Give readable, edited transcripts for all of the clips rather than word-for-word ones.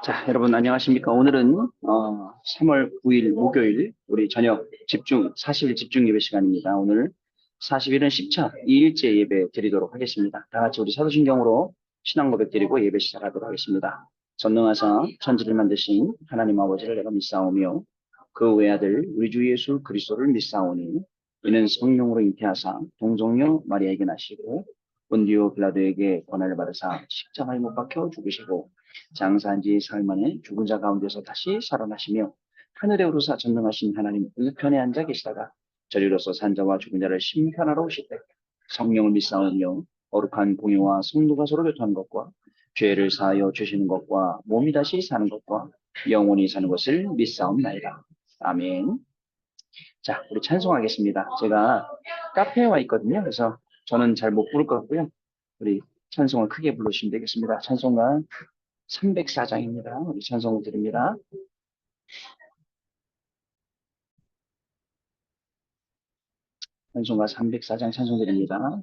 자, 여러분 안녕하십니까? 오늘은 3월 9일 목요일 우리 저녁 집중 40일 집중 예배 시간입니다. 오늘 40일은 10차 2일째 예배 드리도록 하겠습니다. 다 같이 우리 사도신경으로 신앙 고백 드리고 예배 시작하도록 하겠습니다. 전능하사 천지를 만드신 하나님 아버지를 내가 믿사오며 그 외아들 우리 주 예수 그리스도를 믿사오니 이는 성령으로 잉태하사 동정녀 마리아에게 나시고 본디오 빌라도에게 고난을 받으사 십자가에 못 박혀 죽으시고 장사한 지 사흘 만에 죽은 자 가운데서 다시 살아나시며 하늘에 오르사 전능하신 하나님 우편에 앉아 계시다가 저리로서 산자와 죽은 자를 심판하러 오실 때 성령을 믿사오며 거룩한 공유와 성도가 서로 교통하는 것과 죄를 사하여 주시는 것과 몸이 다시 사는 것과 영원히 사는 것을 믿사옵나이다. 아멘. 자, 우리 찬송하겠습니다. 제가 카페에 와 있거든요. 그래서 저는 잘 못 부를 것 같고요. 우리 찬송을 크게 부르시면 되겠습니다. 찬송가 304장입니다. 우리 찬송을 드립니다. 찬송가 304장 찬송 드립니다.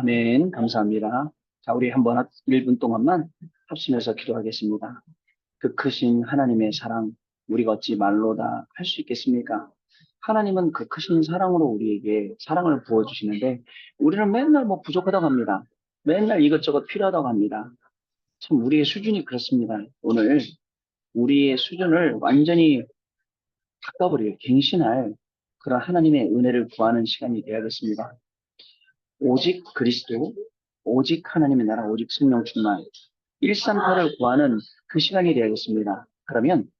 아멘. 감사합니다. 자, 우리 한번 1분 동안만 합심해서 기도하겠습니다. 그 크신 하나님의 사랑, 우리가 어찌 말로 다 할 수 있겠습니까? 하나님은 그 크신 사랑으로 우리에게 사랑을 부어주시는데, 우리는 맨날 뭐 부족하다고 합니다. 맨날 이것저것 필요하다고 합니다. 참, 우리의 수준이 그렇습니다. 오늘 우리의 수준을 완전히 바꿔버릴, 갱신할 그런 하나님의 은혜를 구하는 시간이 되어야겠습니다. 오직 그리스도, 오직 하나님의 나라, 오직 성령 충만, 138을 구하는 그 시간이 되어야겠습니다. 그러면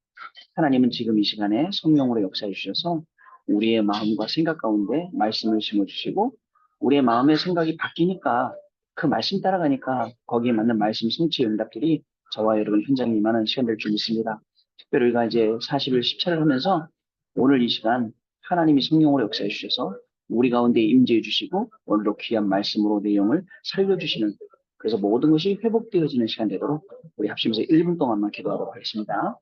하나님은 지금 이 시간에 성령으로 역사해 주셔서 우리의 마음과 생각 가운데 말씀을 심어주시고, 우리의 마음의 생각이 바뀌니까 그 말씀 따라가니까 거기에 맞는 말씀 성취의 응답들이 저와 여러분 현장에 임하는 시간 될 줄 믿습니다. 특별히 우리가 이제 40일 10차를 하면서 오늘 이 시간 하나님이 성령으로 역사해 주셔서 우리 가운데 임재해 주시고 오늘도 귀한 말씀으로 내용을 살려주시는, 그래서 모든 것이 회복되어지는 시간 되도록 우리 합심해서 1분 동안만 기도하도록 하겠습니다.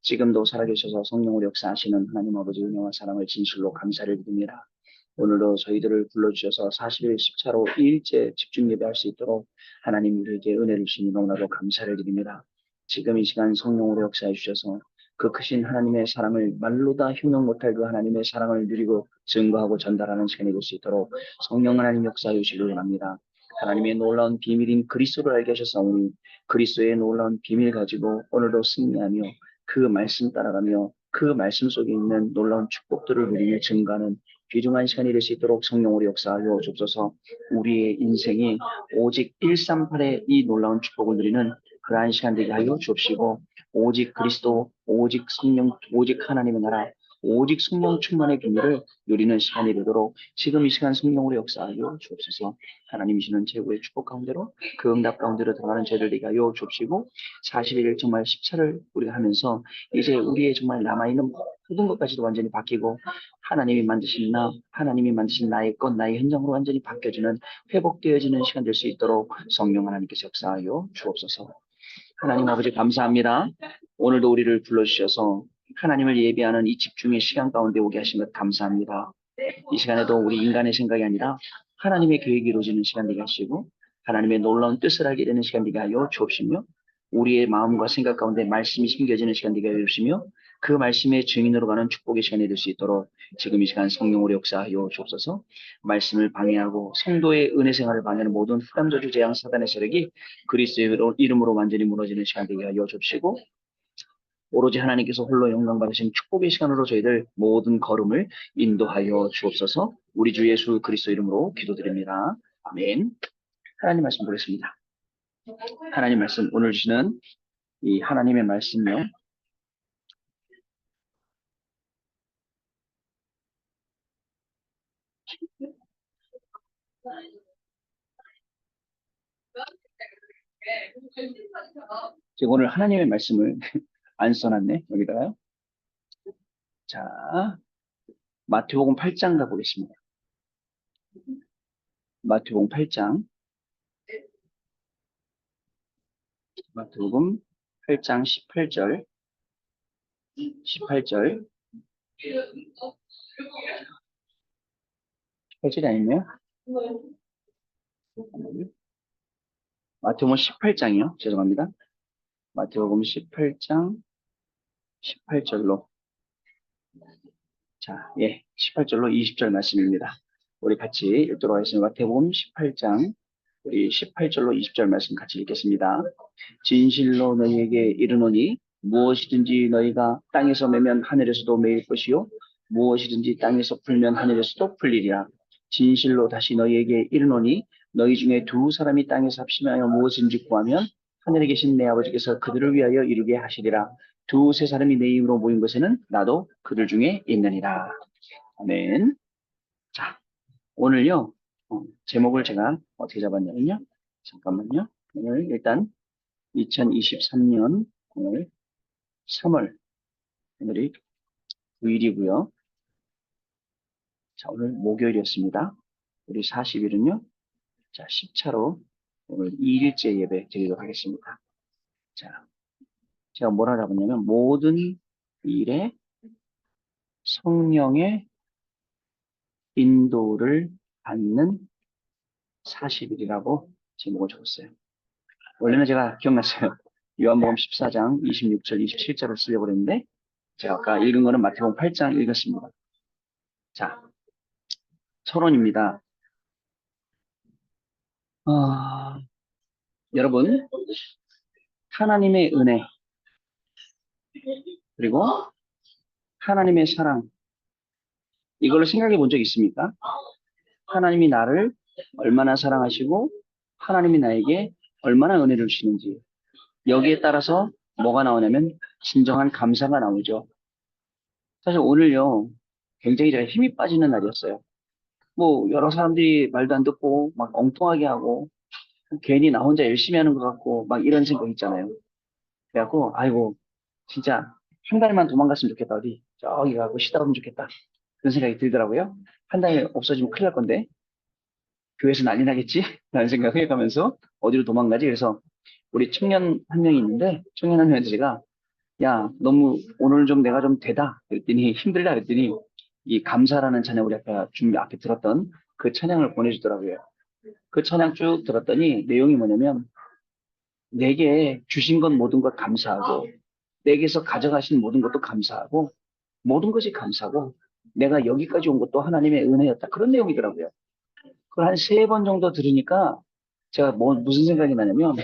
지금도 살아계셔서 성령으로 역사하시는 하나님 아버지 은혜와 사랑을 진실로 감사를 드립니다. 오늘도 저희들을 불러주셔서 40일 10차로 2일째 집중 예배할 수 있도록 하나님 우리에게 은혜를 주시니 너무나도 감사를 드립니다. 지금 이 시간 성령으로 역사해 주셔서 그 크신 하나님의 사랑을 말로 다 형용 못할 그 하나님의 사랑을 누리고 증거하고 전달하는 시간이 될 수 있도록 성령 하나님 역사해 주시길 원합니다. 하나님의 놀라운 비밀인 그리스도를 알게 하셨사오니 그리스도의 놀라운 비밀 가지고 오늘도 승리하며 그 말씀 따라가며 그 말씀 속에 있는 놀라운 축복들을 누리며 증가하는 귀중한 시간이 될 수 있도록 성령으로 역사하여 주옵소서. 우리의 인생이 오직 138의 이 놀라운 축복을 누리는 그러한 시간 되게 하여 주옵시고, 오직 그리스도, 오직 성령, 오직 하나님의 나라, 오직 성령 충만의 비밀을 누리는 시간이 되도록 지금 이 시간 성령으로 역사하여 주옵소서. 하나님이시는 최고의 축복 가운데로 그 응답 가운데로 들어가는 저희들 되게 하여 주옵시고, 40일 정말 10차를 우리가 하면서 이제 우리의 정말 남아있는 모든 것까지도 완전히 바뀌고 하나님이 만드신 나의 것, 나의 현장으로 완전히 바뀌어지는, 회복되어지는 시간 될 수 있도록 성령 하나님께서 역사하여 주옵소서. 하나님 아버지 감사합니다. 오늘도 우리를 불러주셔서 하나님을 예배하는 이 집중의 시간 가운데 오게 하신 것 감사합니다. 이 시간에도 우리 인간의 생각이 아니라 하나님의 계획이 이루어지는 시간 되게 하시고 하나님의 놀라운 뜻을 알게 되는 시간 되게 하여 주옵시며, 우리의 마음과 생각 가운데 말씀이 심겨지는 시간 되게 하여 주시며 그 말씀의 증인으로 가는 축복의 시간이 될 수 있도록 지금 이 시간 성령으로 역사하여 주옵소서. 말씀을 방해하고 성도의 은혜 생활을 방해하는 모든 흑암 저주 재앙 사단의 세력이 그리스도의 이름으로 완전히 무너지는 시간 되게 하여 주옵시고, 오로지 하나님께서 홀로 영광 받으신 축복의 시간으로 저희들 모든 걸음을 인도하여 주옵소서. 우리 주 예수 그리스도 이름으로 기도드립니다. 아멘. 하나님 말씀 보겠습니다. 하나님 말씀, 오늘 주시는 이 하나님의 말씀요. 제가 오늘 하나님의 말씀을 안 써놨네, 여기다가요. 자, 마태복음 8장 가보겠습니다. 마태복음 8장. 마태복음 8장 18절. 18절. 18절이 아니네요. 마태복음 18장이요. 죄송합니다. 마태복음 18장 18절로. 자, 18절로 20절 말씀입니다. 우리 같이 읽도록 하겠습니다. 마태복음 18장, 우리 18절로 20절 말씀 같이 읽겠습니다. 진실로 너희에게 이르노니 무엇이든지 너희가 땅에서 매면 하늘에서도 매일 것이요 무엇이든지 땅에서 풀면 하늘에서도 풀리리라. 진실로 다시 너희에게 이르노니 너희 중에 두 사람이 땅에서 합심하여 무엇인지 구하면 하늘에 계신 내 아버지께서 그들을 위하여 이루게 하시리라. 두세 사람이 내 이름으로 모인 곳에는 나도 그들 중에 있느니라. 아멘. 자, 오늘요, 제목을 제가 어떻게 잡았냐면요. 잠깐만요. 오늘 일단 2023년 오늘 3월, 오늘이 9일이고요. 자, 오늘 목요일이었습니다. 우리 40일은요. 자, 10차로 오늘 2일째 예배 드리도록 하겠습니다. 자, 제가 뭐라 잡았냐면 모든 일에 성령의 인도를 받는 40일이라고 제목을 적었어요. 원래는 제가 기억났어요. 요한복음 14장 26절, 27절을 쓰려고 그랬는데, 제가 아까 읽은 거는 마태복음 8장 읽었습니다. 자, 서론입니다. 아, 여러분, 하나님의 은혜, 그리고 하나님의 사랑, 이걸 생각해 본 적 있습니까? 하나님이 나를 얼마나 사랑하시고, 하나님이 나에게 얼마나 은혜를 주시는지, 여기에 따라서 뭐가 나오냐면, 진정한 감사가 나오죠. 사실 오늘요, 굉장히 제가 힘이 빠지는 날이었어요. 뭐, 여러 사람들이 말도 안 듣고, 막 엉뚱하게 하고, 괜히 나 혼자 열심히 하는 것 같고, 막 이런 생각 있잖아요. 그래갖고, 아이고, 진짜, 한 달만 도망갔으면 좋겠다, 어디. 저기 가고 쉬다 오면 좋겠다. 그런 생각이 들더라고요. 한 달 없어지면 큰일 날 건데, 교회에서 난리 나겠지? 라는 생각을 해가면서, 어디로 도망가지? 그래서, 우리 청년 한 명이 있는데, 청년 한 명한테 제가, 야, 너무, 오늘 좀 내가 좀 되다. 그랬더니, 힘들다. 그랬더니, 이 감사라는 찬양 우리 아까 준비 앞에 들었던 그 찬양을 보내주더라고요. 그 찬양 쭉 들었더니 내용이 뭐냐면 내게 주신 것 모든 것 감사하고 내게서 가져가신 모든 것도 감사하고 모든 것이 감사하고 내가 여기까지 온 것도 하나님의 은혜였다. 그런 내용이더라고요. 그걸 한 세 번 정도 들으니까 제가 무슨 생각이 나냐면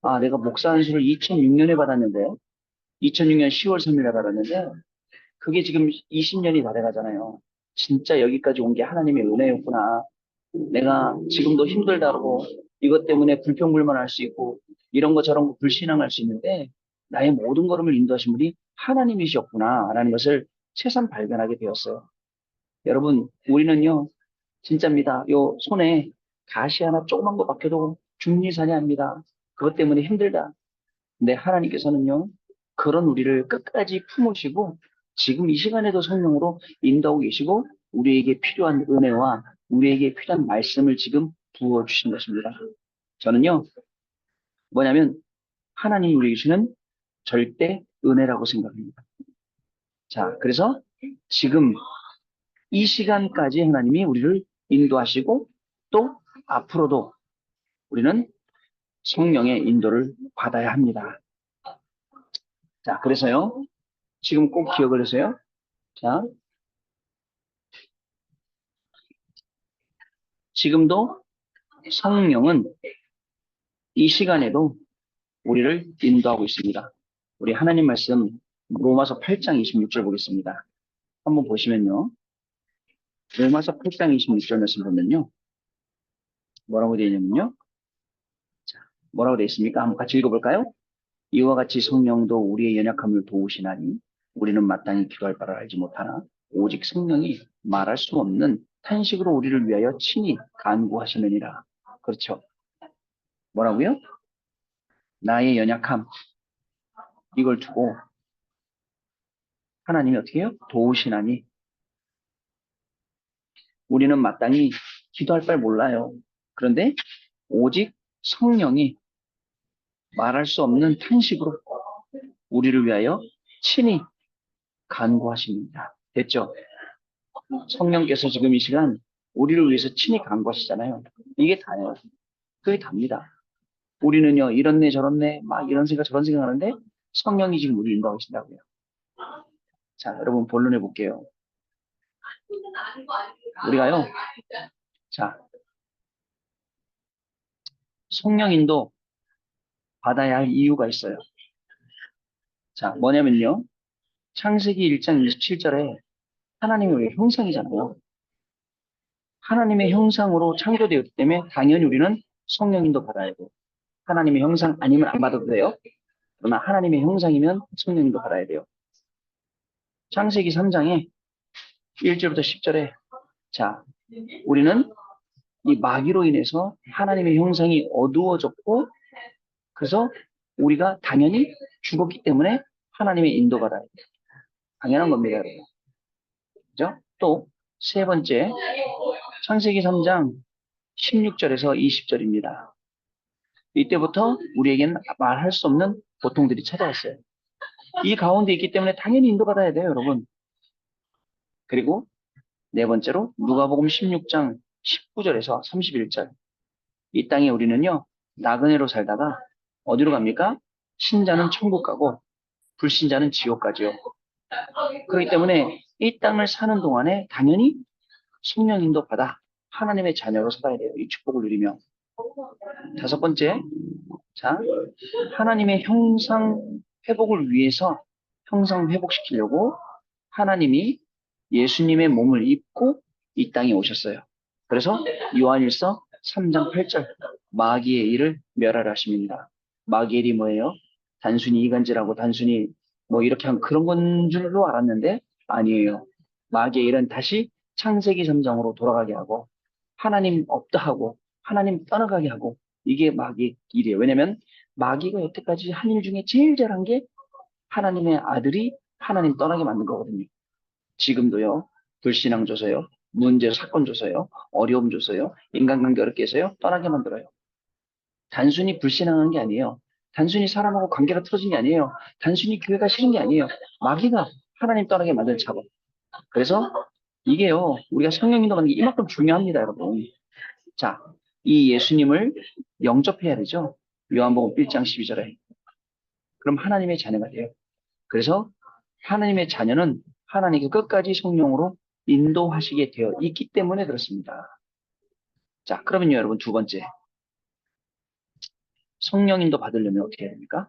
아, 내가 목사 안수를 2006년에 받았는데 2006년 10월 3일에 받았는데 그게 지금 20년이 다 돼가잖아요. 진짜 여기까지 온 게 하나님의 은혜였구나. 내가 지금도 힘들다고 이것 때문에 불평불만할 수 있고 이런 거 저런 거 불신앙할 수 있는데 나의 모든 걸음을 인도하신 분이 하나님이셨구나라는 것을 새삼 발견하게 되었어요. 여러분, 우리는요, 진짜입니다. 요 손에 가시 하나 조그만 거 박혀도 중리사냐합니다. 그것 때문에 힘들다. 근데 하나님께서는요, 그런 우리를 끝까지 품으시고 지금 이 시간에도 성령으로 인도하고 계시고 우리에게 필요한 은혜와 우리에게 필요한 말씀을 지금 부어주신 것입니다. 저는요, 뭐냐면 하나님이 우리에게 주시는 절대 은혜라고 생각합니다. 자, 그래서 지금 이 시간까지 하나님이 우리를 인도하시고 또 앞으로도 우리는 성령의 인도를 받아야 합니다. 자, 그래서요, 지금 꼭 기억을 하세요. 자, 지금도 성령은 이 시간에도 우리를 인도하고 있습니다. 우리 하나님 말씀 로마서 8장 26절 보겠습니다. 한번 보시면요. 로마서 8장 26절 말씀 보면요. 뭐라고 되어 있냐면요. 자, 뭐라고 되어 있습니까? 한번 같이 읽어볼까요? 이와 같이 성령도 우리의 연약함을 도우시나니 우리는 마땅히 기도할 바를 알지 못하나 오직 성령이 말할 수 없는 탄식으로 우리를 위하여 친히 간구하시느니라. 그렇죠. 뭐라고요? 나의 연약함 이걸 두고 하나님이 어떻게 해요? 도우시나니 우리는 마땅히 기도할 바를 몰라요. 그런데 오직 성령이 말할 수 없는 탄식으로 우리를 위하여 친히 간구하십니다. 됐죠? 성령께서 지금 이 시간 우리를 위해서 친히 간구하시잖아요. 이게 다예요. 그게 답니다. 우리는요, 이렇네 저렇네 막 이런 생각 저런 생각 하는데 성령이 지금 우리를 인도하고 계신다고요. 자, 여러분 본론해 볼게요. 우리가요, 자, 성령인도 받아야 할 이유가 있어요. 자, 뭐냐면요. 창세기 1장 27절에 하나님이 우리 형상이잖아요. 하나님의 형상으로 창조되었기 때문에 당연히 우리는 성령인도 받아야 돼요. 하나님의 형상 아니면 안 받아도 돼요. 그러나 하나님의 형상이면 성령인도 받아야 돼요. 창세기 3장에 1절부터 10절에 자, 우리는 이 마귀로 인해서 하나님의 형상이 어두워졌고 그래서 우리가 당연히 죽었기 때문에 하나님의 인도받아야 돼요. 당연한 겁니다, 여러분. 그죠? 또 세 번째 창세기 3장 16절에서 20절입니다. 이때부터 우리에게는 말할 수 없는 고통들이 찾아왔어요. 이 가운데 있기 때문에 당연히 인도받아야 돼요, 여러분. 그리고 네 번째로 누가복음 16장 19절에서 31절. 이 땅에 우리는요, 나그네로 살다가 어디로 갑니까? 신자는 천국 가고 불신자는 지옥 가지요. 그렇기 때문에 이 땅을 사는 동안에 당연히 성령 인도 받아 하나님의 자녀로 살아야 돼요. 이 축복을 누리며. 다섯 번째, 자, 하나님의 형상 회복을 위해서 형상 회복시키려고 하나님이 예수님의 몸을 입고 이 땅에 오셨어요. 그래서 요한일서 3장 8절 마귀의 일을 멸하라 하십니다. 마귀의 일이 뭐예요? 단순히 이간질하고 단순히 뭐 이렇게 한 그런 건 줄로 알았는데 아니에요. 마귀의 일은 다시 창세기 3장으로 돌아가게 하고 하나님 없다 하고 하나님 떠나가게 하고 이게 마귀의 일이에요. 왜냐면 마귀가 여태까지 한 일 중에 제일 잘한 게 하나님의 아들이 하나님 떠나게 만든 거거든요. 지금도요. 불신앙 줘서요. 문제 사건 줘서요. 어려움 줘서요. 인간관계 어렵게 해서요. 떠나게 만들어요. 단순히 불신앙한 게 아니에요. 단순히 사람하고 관계가 틀어진 게 아니에요. 단순히 교회가 싫은 게 아니에요. 마귀가 하나님 떠나게 만든 작업. 그래서 이게요. 우리가 성령 인도하는 게 이만큼 중요합니다, 여러분. 자, 이 예수님을 영접해야 되죠. 요한복음 1장 12절에. 그럼 하나님의 자녀가 돼요. 그래서 하나님의 자녀는 하나님께 끝까지 성령으로 인도하시게 되어 있기 때문에 그렇습니다. 자, 그러면요, 여러분 두 번째. 성령 인도 받으려면 어떻게 해야 됩니까?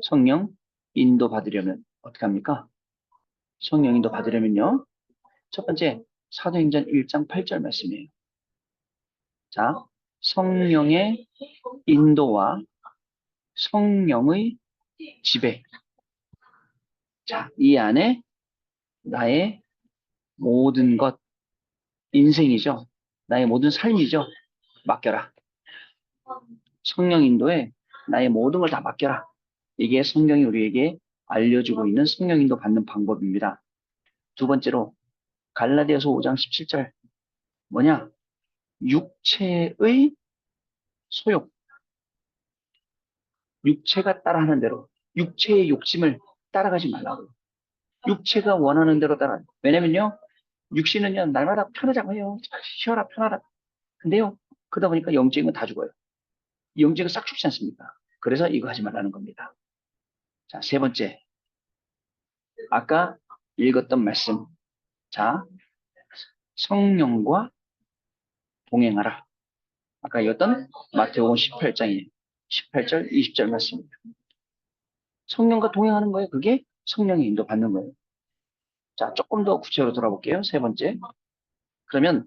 성령 인도 받으려면 어떻게 합니까? 성령 인도 받으려면요. 첫 번째, 사도행전 1장 8절 말씀이에요. 자, 성령의 인도와 성령의 지배. 자, 이 안에 나의 모든 것, 인생이죠. 나의 모든 삶이죠. 맡겨라. 성령 인도에 나의 모든 걸 다 맡겨라. 이게 성경이 우리에게 알려주고 있는 성령 인도 받는 방법입니다. 두 번째로 갈라디아서 5장 17절 뭐냐? 육체의 소욕, 육체가 따라하는 대로 육체의 욕심을 따라가지 말라고. 육체가 원하는 대로 따라. 왜냐면요, 육신은요 날마다 편하자고 해요. 쉬어라 편하라. 근데요, 그러다 보니까 영적인 건 다 죽어요. 영적은 싹 죽지 않습니까? 그래서 이거 하지 말라는 겁니다. 자, 세 번째. 아까 읽었던 말씀. 자, 성령과 동행하라. 아까 읽었던 마태복음 18장이에요. 18절, 20절 말씀입니다. 성령과 동행하는 거예요. 그게 성령의 인도 받는 거예요. 자, 조금 더 구체적으로 돌아볼게요. 세 번째. 그러면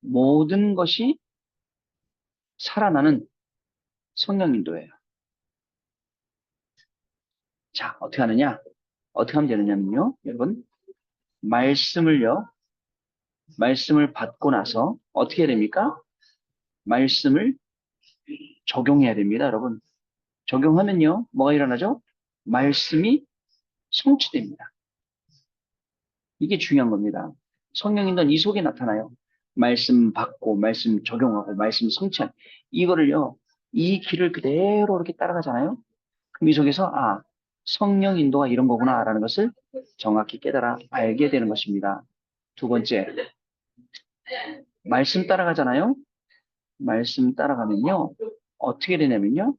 모든 것이 살아나는 성령 인도예요. 자, 어떻게 하느냐? 어떻게 하면 되느냐면요. 여러분, 말씀을 받고 나서 어떻게 해야 됩니까? 말씀을 적용해야 됩니다, 여러분. 적용하면요, 뭐가 일어나죠? 말씀이 성취됩니다. 이게 중요한 겁니다. 성령 인도는 이 속에 나타나요. 말씀 받고, 말씀 적용하고, 말씀 성취한. 이거를요, 이 길을 그대로 이렇게 따라가잖아요. 그럼 이 속에서, 아, 성령 인도가 이런 거구나라는 것을 정확히 깨달아 알게 되는 것입니다. 두 번째, 말씀 따라가잖아요. 말씀 따라가면요, 어떻게 되냐면요,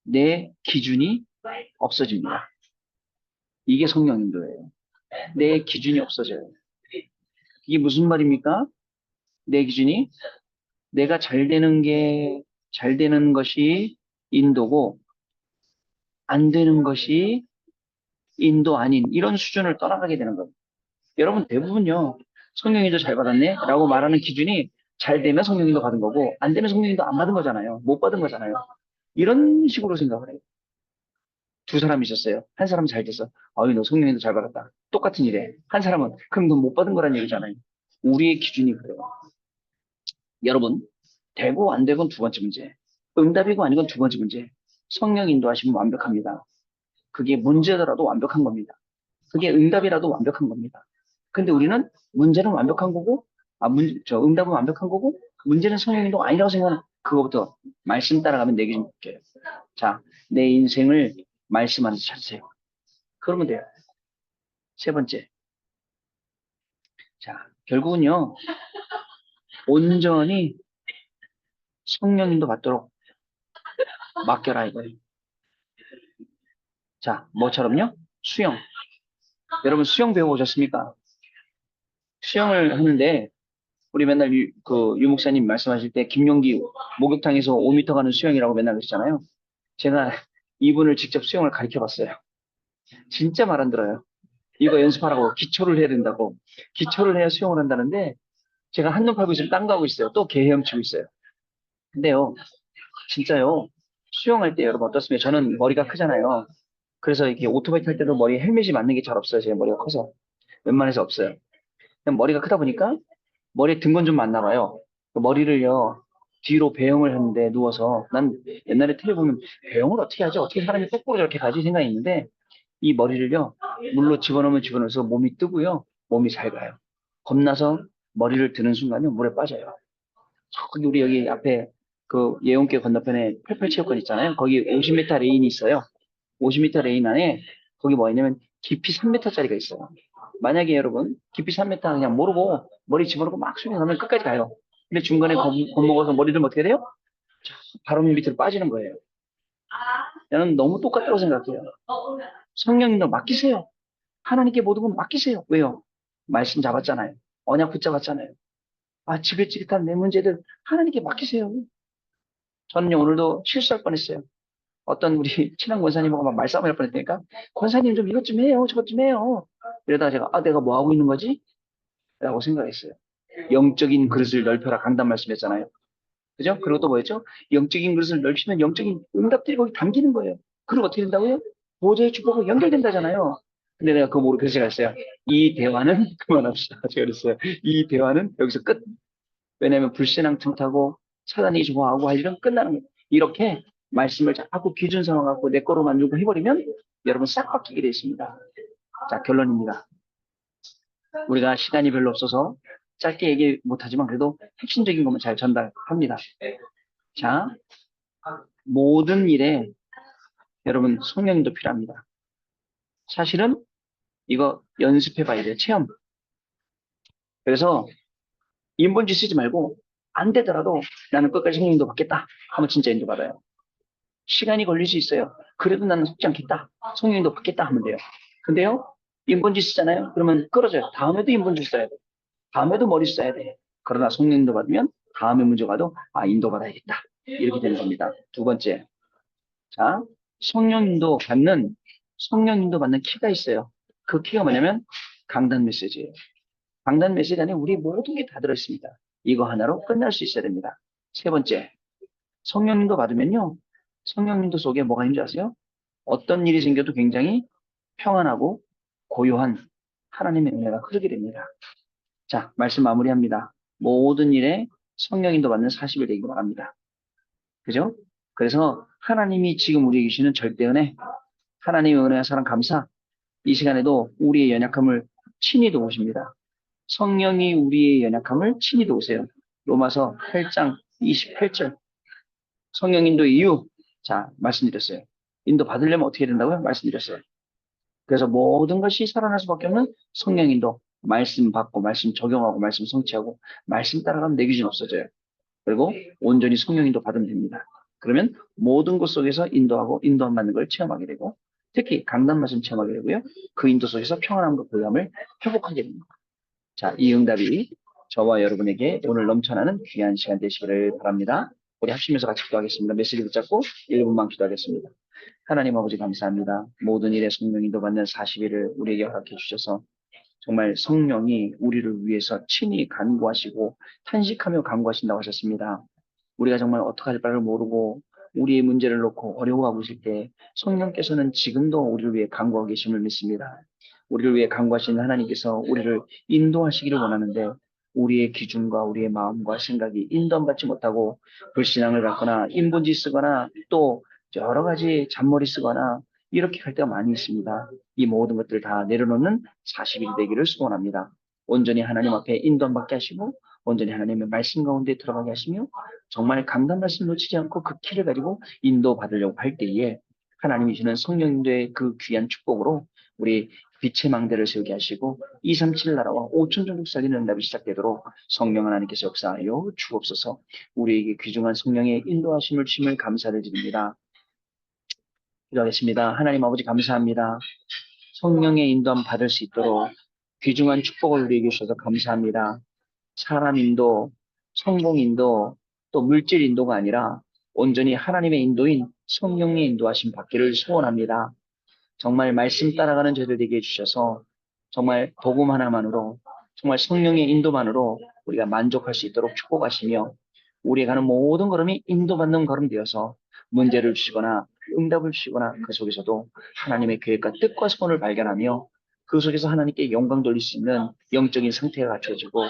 내 기준이 없어집니다. 이게 성령 인도예요. 내 기준이 없어져요. 이게 무슨 말입니까? 내 기준이 내가 잘 되는 것이 인도고 안 되는 것이 인도 아닌 이런 수준을 떠나가게 되는 거예요. 여러분 대부분요. 성령인도 잘 받았네 라고 말하는 기준이 잘 되면 성령인도 받은 거고 안 되면 성령인도 안 받은 거잖아요. 못 받은 거잖아요. 이런 식으로 생각을 해요. 두 사람이 있었어요. 한 사람은 잘 됐어. 아유, 너 성령인도 잘 받았다. 똑같은 일에. 한 사람은 그럼 너 못 받은 거란 얘기잖아요. 우리의 기준이 그래요. 여러분, 되고 안 되고는 두 번째 문제. 응답이고 아니건 두 번째 문제. 성령 인도하시면 완벽합니다. 그게 문제더라도 완벽한 겁니다. 그게 응답이라도 완벽한 겁니다. 근데 우리는 문제는 완벽한 거고, 응답은 완벽한 거고, 문제는 성령 인도가 아니라고 생각하는 그거부터 말씀 따라가면 내 기준 볼게요. 자, 내 인생을 말씀 안에서 찾으세요. 그러면 돼요. 세 번째. 자, 결국은요, 온전히 성령님도 받도록 맡겨라 이거예요. 자, 뭐처럼요? 수영. 여러분 수영 배워보셨습니까? 수영을 하는데 우리 맨날 유 목사님 말씀하실 때 김용기 목욕탕에서 5m 가는 수영이라고 맨날 그러시잖아요. 제가 이분을 직접 수영을 가르쳐 봤어요. 진짜 말 안 들어요. 이거 연습하라고 기초를 해야 된다고. 기초를 해야 수영을 한다는데 제가 한눈 팔고 있으면 딴 거 하고 있어요. 또 개 헤엄치고 있어요. 근데요, 진짜요. 수영할 때 여러분 어떻습니까? 저는 머리가 크잖아요. 그래서 이렇게 오토바이 탈 때도 머리에 헬멧이 맞는 게 잘 없어요. 제 머리가 커서. 웬만해서 없어요. 그냥 머리가 크다 보니까 머리에 든 건 좀 맞나 봐요. 그 머리를요, 뒤로 배영을 하는데 누워서 난 옛날에 텔레 보면 배영을 어떻게 하지? 어떻게 사람이 거꾸로 저렇게 가지? 생각이 있는데 이 머리를요, 물로 집어넣으면 집어넣어서 몸이 뜨고요, 몸이 잘 가요. 겁나서 머리를 드는 순간요, 물에 빠져요. 저기 우리 여기 앞에 그 예원교 건너편에 88체육관 있잖아요. 거기 50m 레인이 있어요. 50m 레인 안에 거기 뭐 있냐면 깊이 3m짜리가 있어요. 만약에 여러분 깊이 3m 그냥 모르고 머리 집어넣고 막 수영하면 끝까지 가요. 근데 중간에 겁먹어서 머리 좀 어떻게 돼요? 바로 밑으로 빠지는 거예요. 나는 너무 똑같다고 생각해요. 성령님도 맡기세요. 하나님께 모든 건 맡기세요. 왜요? 말씀 잡았잖아요. 언약 붙잡았잖아요. 아, 지긋지긋한 내 문제들 하나님께 맡기세요. 저는요, 오늘도 실수할 뻔했어요. 어떤 우리 친한 권사님하고 막 말싸움을 할 뻔했다니까, 권사님 좀 이것 좀 해요. 저것 좀 해요. 이러다가 제가, 아, 내가 뭐 하고 있는 거지? 라고 생각했어요. 영적인 그릇을 넓혀라 강단 말씀했잖아요. 그죠? 그리고 또 뭐였죠? 영적인 그릇을 넓히면 영적인 응답들이 거기 담기는 거예요. 그리고 어떻게 된다고요? 보좌의 축복으로 연결된다잖아요. 근데 내가 그거 모르고 그래서 제가 했어요. 이 대화는 그만합시다. 제가 그랬어요. 이 대화는 여기서 끝. 왜냐면 불신앙 틈타고 사단이 좋아하고 할 일은 끝나는 거예요. 이렇게 말씀을 자꾸 기준 삼아갖고 내 거로 만들고 해버리면 여러분 싹 바뀌게 되어 있습니다. 자, 결론입니다. 우리가 시간이 별로 없어서 짧게 얘기 못하지만 그래도 핵심적인 것만 잘 전달합니다. 자, 모든 일에 여러분 성령님도 필요합니다. 사실은 이거 연습해봐야 돼요. 체험. 그래서 인본지 쓰지 말고 안 되더라도 나는 끝까지 성령님도 받겠다 하면 진짜 인도받아요. 시간이 걸릴 수 있어요. 그래도 나는 속지 않겠다. 성령님도 받겠다 하면 돼요. 근데요, 인본지 쓰잖아요. 그러면 끌어져요. 다음에도 인본지 써야 돼. 다음에도 머리 써야 돼. 그러나 성령님도 받으면 다음에 문제가 와도 아, 인도받아야겠다. 이렇게 되는 겁니다. 두 번째. 자, 성령님도 받는 키가 있어요. 그 키가 뭐냐면 강단 메시지예요. 강단 메시지 안에 우리 모든 게 다 들어있습니다. 이거 하나로 끝날 수 있어야 됩니다. 세 번째. 성령님도 받으면요. 성령님도 속에 뭐가 있는지 아세요? 어떤 일이 생겨도 굉장히 평안하고 고요한 하나님의 은혜가 흐르게 됩니다. 자, 말씀 마무리합니다. 모든 일에 성령님도 받는 40일 되기 바랍니다. 그죠? 그래서 하나님이 지금 우리에게 주시는 절대 은혜, 하나님의 은혜와 사랑 감사, 이 시간에도 우리의 연약함을 친히 도우십니다. 성령이 우리의 연약함을 친히 도우세요. 로마서 8장 28절. 성령 인도 이유, 자, 말씀드렸어요. 인도 받으려면 어떻게 된다고요? 말씀드렸어요. 그래서 모든 것이 살아날 수밖에 없는 성령 인도. 말씀 받고, 말씀 적용하고, 말씀 성취하고, 말씀 따라가면 내 귀신 없어져요. 그리고 온전히 성령 인도 받으면 됩니다. 그러면 모든 것 속에서 인도하고, 인도함 받는 걸 체험하게 되고, 특히 강단 말씀 체험하게 되고요. 그 인도 속에서 평안함과 불감을 회복하게 됩니다. 자, 이 응답이 저와 여러분에게 오늘 넘쳐나는 귀한 시간 되시기를 바랍니다. 우리 합심해서 같이 기도하겠습니다. 메시지 붙잡고 1분만 기도하겠습니다. 하나님 아버지 감사합니다. 모든 일에 성령 인도받는 40일을 우리에게 허락해 주셔서 정말 성령이 우리를 위해서 친히 간구하시고 탄식하며 간구하신다고 하셨습니다. 우리가 정말 어떻게 할 바를 모르고 우리의 문제를 놓고 어려워하고 있을 때 성령께서는 지금도 우리를 위해 간구하고 계심을 믿습니다. 우리를 위해 간구하시는 하나님께서 우리를 인도하시기를 원하는데 우리의 기준과 우리의 마음과 생각이 인도받지 못하고 불신앙을 갖거나 인본지 쓰거나 또 여러 가지 잔머리 쓰거나 이렇게 할 때가 많이 있습니다. 이 모든 것들을 다 내려놓는 40일이 되기를 소원합니다. 온전히 하나님 앞에 인도받게 하시고 온전히 하나님의 말씀 가운데 들어가게 하시며 정말 강단 말씀 놓치지 않고 그 키를 가지고 인도받으려고 할 때에 하나님이 주는 성령 인도의 그 귀한 축복으로 우리 빛의 망대를 세우게 하시고 237 나라와 5천 종족 살리는 응답이 시작되도록 성령 하나님께서 역사하여 주옵소서. 우리에게 귀중한 성령의 인도하심을 주심을 감사를 드립니다. 기도하겠습니다. 하나님 아버지 감사합니다. 성령의 인도함 받을 수 있도록 귀중한 축복을 우리에게 주셔서 감사합니다. 사람 인도, 성공 인도, 또 물질 인도가 아니라 온전히 하나님의 인도인 성령의 인도하심 받기를 소원합니다. 정말 말씀 따라가는 저희들 되게 해주셔서 정말 복음 하나만으로 정말 성령의 인도만으로 우리가 만족할 수 있도록 축복하시며 우리가 가는 모든 걸음이 인도받는 걸음 되어서 문제를 주시거나 응답을 주시거나 그 속에서도 하나님의 계획과 뜻과 소원을 발견하며 그 속에서 하나님께 영광 돌릴 수 있는 영적인 상태가 갖춰지고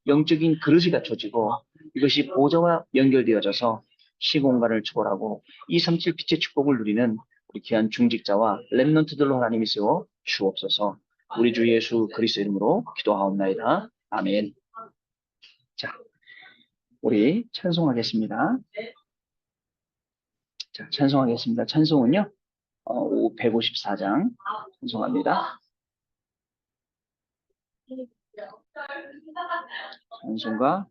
영적인 그릇이 갖춰지고 이것이 보좌와 연결되어져서 시공간을 초월하고 237 빛의 축복을 누리는 우리 귀한 중직자와 렘넌트들로 하나님이 세워 주옵소서. 우리 주 예수 그리스도 이름으로 기도하옵나이다. 아멘. 자, 우리 찬송하겠습니다. 자, 찬송하겠습니다. 찬송은요, 154장 찬송합니다. 찬송가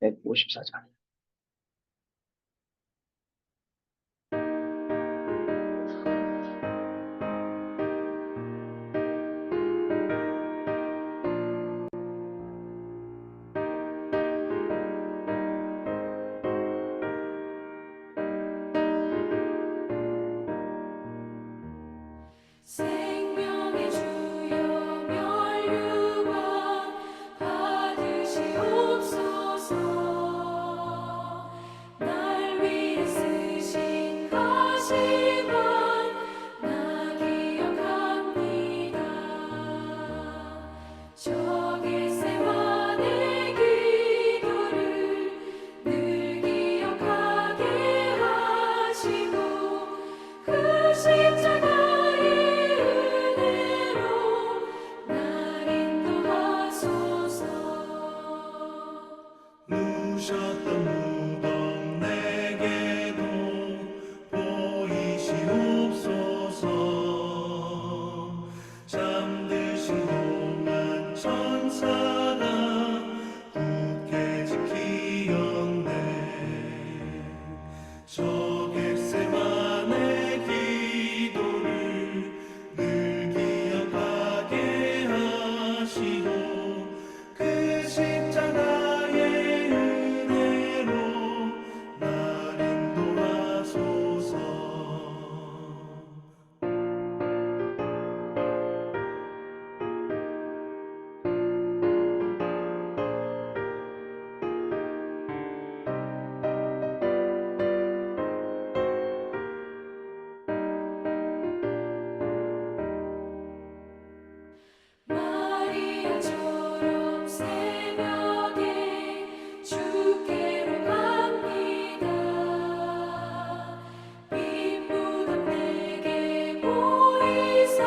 154장. 생명의 주여 멸류관 받으시옵소서. 날 위해 쓰신 가시관 나 기억합니다. 저 겟세마네 기도를 늘 기억하게 하시고 그 십자가의 은혜로 날 인도하소서. 누셨던 무덤 내게도 보이시옵소서. 잠드신 동안 천사가 굳게 지키었네. 저 겟세마네 기도를 늘 기억하게 하시고 그 십자가의 은혜로 날 인도하소서. 마리아처럼 새벽에 주께로 갑니다. 빈 무덤 내게 보이사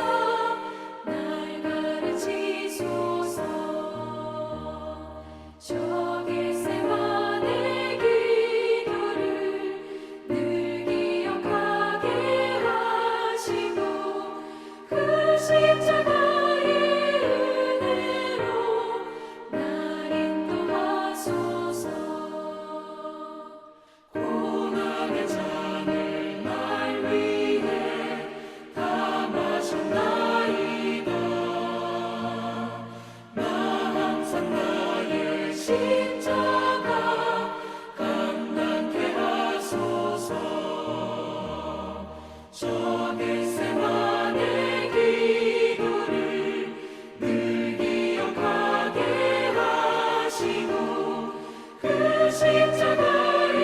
날 가르치소서. 저 겟세마네 기도를 늘 기억하게 하시고 그 십자가의 은혜로 날 인도하소서. 고난의 잔을 날 위해 다 마셨나이다. 나 항상 나의 십자가 감당케 하소서. 저 겟세마네 기도를 늘 기억하게 하시고 그 십자가의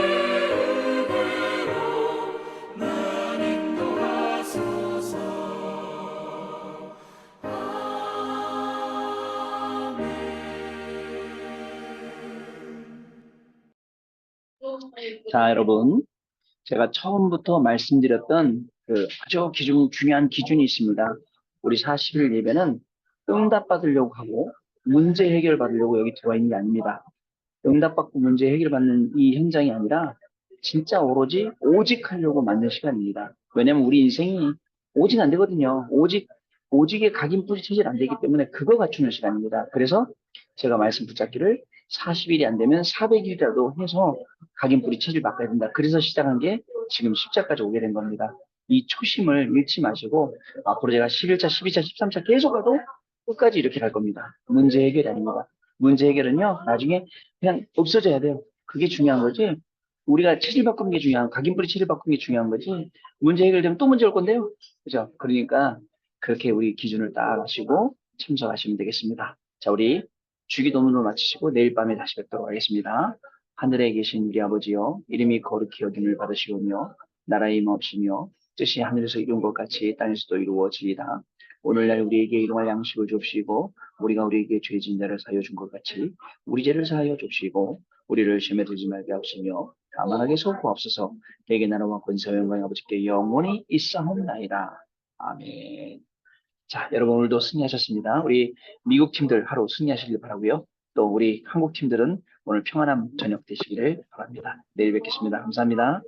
은혜로 날 인도하소서. 아멘. 자, 여러분. 제가 처음부터 말씀드렸던 그 아주 중요한 기준이 있습니다. 우리 40일 예배는 응답 받으려고 하고 문제 해결 받으려고 여기 들어와 있는 게 아닙니다. 응답 받고 문제 해결 받는 이 현장이 아니라 진짜 오로지 오직 하려고 만든 시간입니다. 왜냐면 우리 인생이 오직 안 되거든요. 오직 오직에 각인뿌리 체질 안 되기 때문에 그거 갖추는 시간입니다. 그래서 제가 말씀 붙잡기를 40일이 안 되면 400일이라도 해서 각인뿌리 체질 바꿔야 된다. 그래서 시작한 게 지금 10자까지 오게 된 겁니다. 이 초심을 잃지 마시고 앞으로 제가 11차, 12차, 13차 계속 가도 끝까지 이렇게 갈 겁니다. 문제 해결이 아닙니다. 문제 해결은요, 나중에 그냥 없어져야 돼요. 그게 중요한 거지. 우리가 체질 바꾸는 게 중요한, 각인뿌리 체질 바꾸는 게 중요한 거지. 문제 해결되면 또 문제 올 건데요. 그죠? 그러니까 그렇게 우리 기준을 딱 하시고 참석하시면 되겠습니다. 자, 우리 주기도문을 마치시고 내일 밤에 다시 뵙도록 하겠습니다. 하늘에 계신 우리 아버지여, 이름이 거룩히 여김을 받으시오며, 나라의 임하옵시며, 뜻이 하늘에서 이룬 것 같이 땅에서도 이루어지이다. 오늘날 우리에게 일용할 양식을 줍시고, 우리가 우리에게 죄 진 자를 사하여 준 것 같이 우리 죄를 사하여 줍시고, 우리를 시험에 들지 말게 하시며 가만하게 소구하옵소서. 내게 나라와 권세와 영광이 아버지께 영원히 있사옵나이다. 아멘. 자, 여러분 오늘도 승리하셨습니다. 우리 미국 팀들 하루 승리하시길 바라고요. 또 우리 한국 팀들은 오늘 평안한 저녁 되시기를 바랍니다. 내일 뵙겠습니다. 감사합니다.